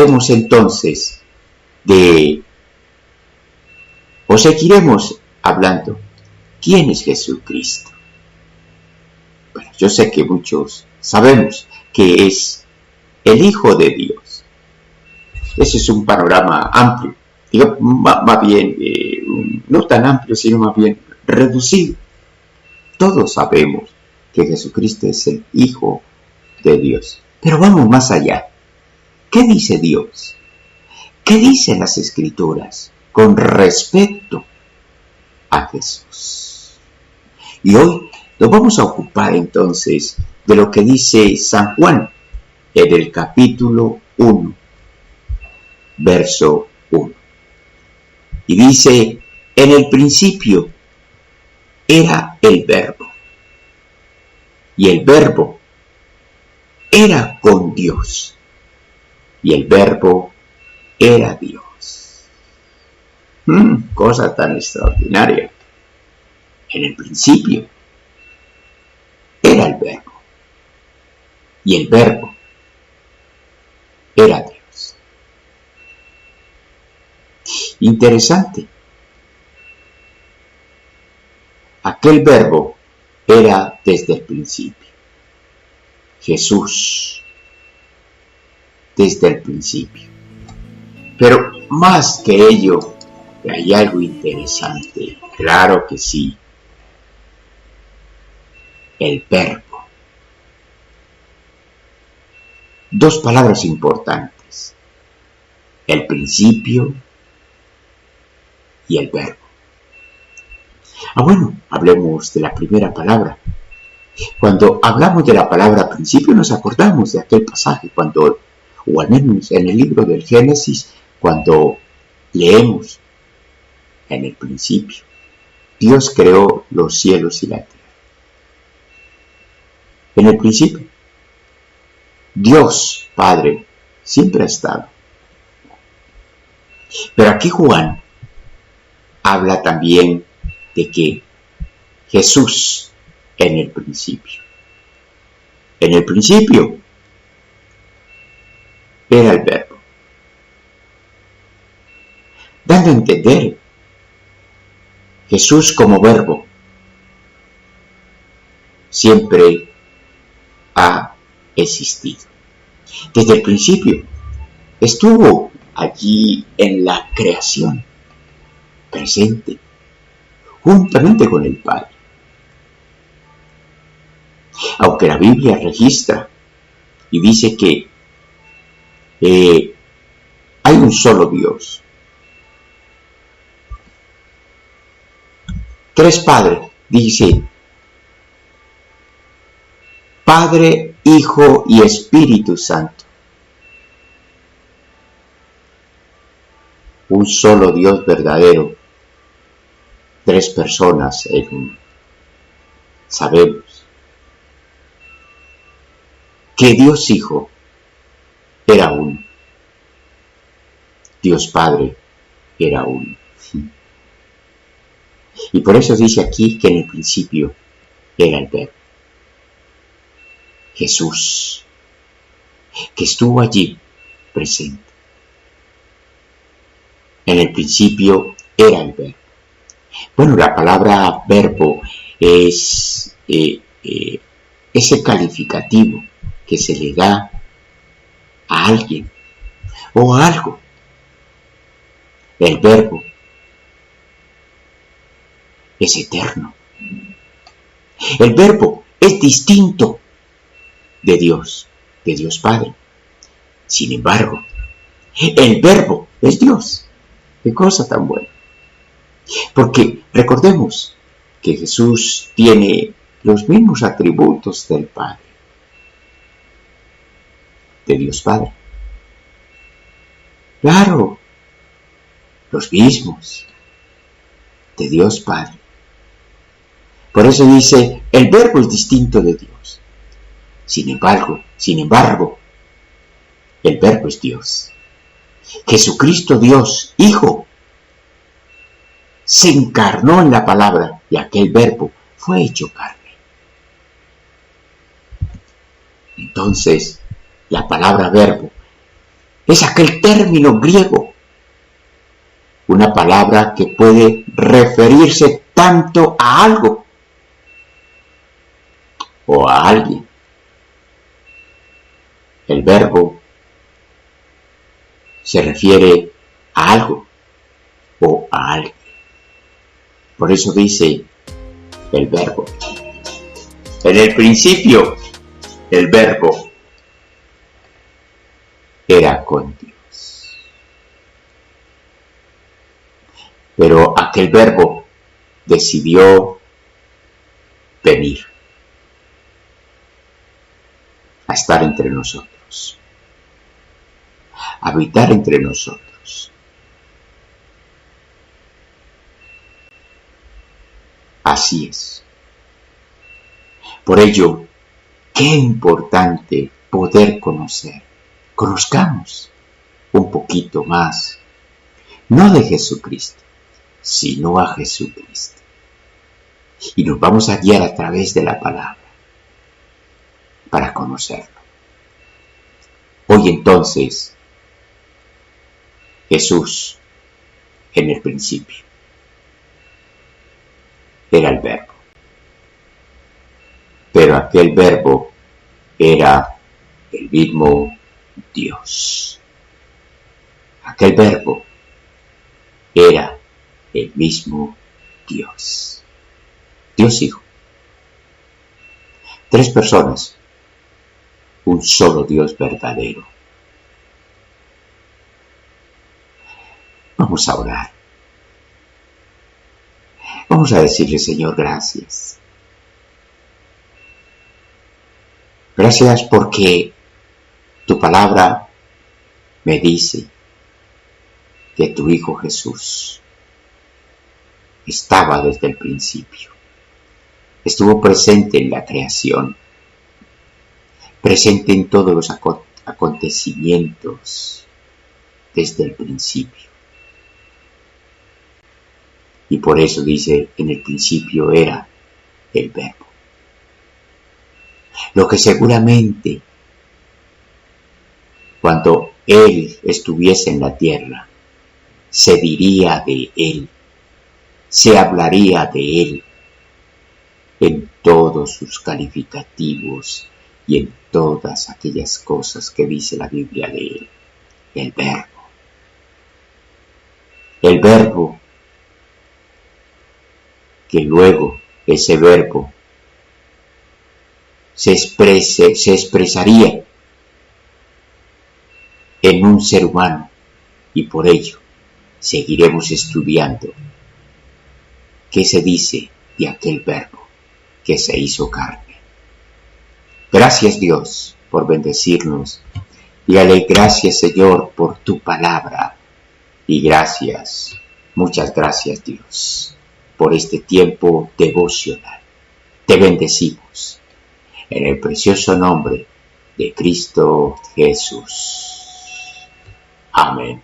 Hablaremos entonces o seguiremos hablando, ¿quién es Jesucristo? Bueno, yo sé que muchos sabemos que es el Hijo de Dios. Ese es un panorama amplio, digo, más bien, no tan amplio, sino más bien reducido. Todos sabemos que Jesucristo es el Hijo de Dios. Pero vamos más allá. ¿Qué dice Dios? ¿Qué dicen las Escrituras con respecto a Jesús? Y hoy nos vamos a ocupar entonces de lo que dice San Juan en el capítulo 1, verso 1. Y dice, en el principio era el Verbo, y el Verbo era con Dios, y el Verbo era Dios. Cosa tan extraordinaria. En el principio era el Verbo, y el Verbo era Dios. Interesante. Aquel Verbo era desde el principio. Jesús, desde el principio. Pero más que ello, hay algo interesante. Claro que sí. El Verbo. Dos palabras importantes. El principio y el Verbo. Bueno, hablemos de la primera palabra. Cuando hablamos de la palabra principio nos acordamos de aquel pasaje o al menos en el libro del Génesis, cuando leemos en el principio, Dios creó los cielos y la tierra. En el principio, Dios Padre siempre ha estado. Pero aquí Juan habla también de que Jesús en el principio. En el principio era el Verbo. Dando a entender Jesús como Verbo siempre ha existido. Desde el principio estuvo allí en la creación, presente, juntamente con el Padre. Aunque la Biblia registra y dice que hay un solo Dios, tres padres, dice Padre, Hijo y Espíritu Santo. Un solo Dios verdadero, tres personas en uno. Sabemos que Dios Hijo era uno, Dios Padre era uno. Y por eso dice aquí que en el principio era el Verbo. Jesús, que estuvo allí presente. En el principio era el Verbo. Bueno, la palabra verbo es ese calificativo que se le da a alguien o a algo. El Verbo es eterno. El Verbo es distinto de Dios Padre. Sin embargo, el Verbo es Dios. Qué cosa tan buena. Porque recordemos que Jesús tiene los mismos atributos del Padre, de Dios Padre. Claro, los mismos de Dios Padre. Por eso dice, el Verbo es distinto de Dios. Sin embargo, el Verbo es Dios. Jesucristo Dios, Hijo, se encarnó en la palabra y aquel Verbo fue hecho carne. Entonces, la palabra Verbo Es aquel término griego, una palabra que puede referirse tanto a algo o a alguien. El verbo se refiere a algo o a alguien. Por eso dice el verbo. En el principio, el verbo era con Dios. Pero aquel verbo decidió venir a estar entre nosotros, a habitar entre nosotros. Así es. Por ello, qué importante poder conozcamos un poquito más, no de Jesucristo, sino a Jesucristo. Y nos vamos a guiar a través de la palabra para conocerlo. Hoy entonces, Jesús en el principio era el verbo. Pero aquel verbo era el mismo Dios. Aquel verbo era el mismo Dios. Dios Hijo. 3 personas. Un solo Dios verdadero. Vamos a orar. Vamos a decirle, Señor, gracias. Gracias porque tu palabra me dice que tu Hijo Jesús estaba desde el principio. Estuvo presente en la creación, presente en todos los acontecimientos desde el principio. Y por eso dice, en el principio era el verbo. Lo que seguramente, cuando Él estuviese en la tierra, se diría de Él, se hablaría de Él en todos sus calificativos y en todas aquellas cosas que dice la Biblia de Él. El verbo. El verbo que luego ese verbo se expresaría en un ser humano y por ello seguiremos estudiando qué se dice de aquel verbo que se hizo carne. Gracias Dios por bendecirnos. Dígale gracias Señor por tu palabra y gracias, muchas gracias Dios por este tiempo devocional. Te bendecimos. En el precioso nombre de Cristo Jesús. Amén.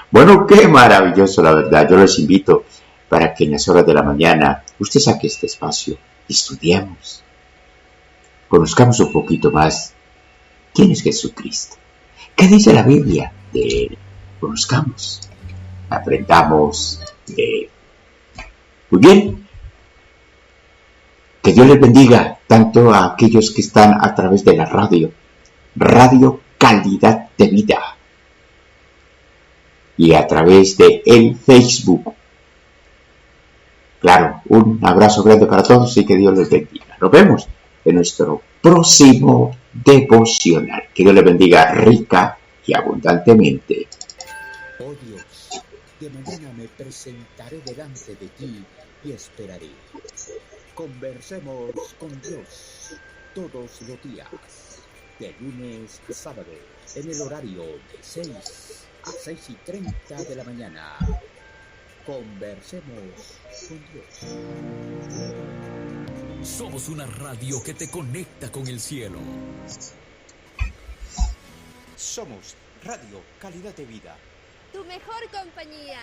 Bueno, qué maravilloso, la verdad. Yo los invito para que en las horas de la mañana usted saque este espacio y estudiemos. Conozcamos un poquito más quién es Jesucristo. ¿Qué dice la Biblia de Él? Conozcamos. Aprendamos de Él. Muy bien. Que Dios les bendiga tanto a aquellos que están a través de la radio Calidad de Vida, y a través de el Facebook. Claro, un abrazo grande para todos y que Dios les bendiga. Nos vemos en nuestro próximo devocional. Que Dios les bendiga rica y abundantemente. Oh Dios, de mañana me presentaré delante de ti y esperaré. Conversemos con Dios todos los días, de lunes a sábado, en el horario de 6 a 6:30 de la mañana. Conversemos con Dios. Somos una radio que te conecta con el cielo. Somos Radio Calidad de Vida. Tu mejor compañía.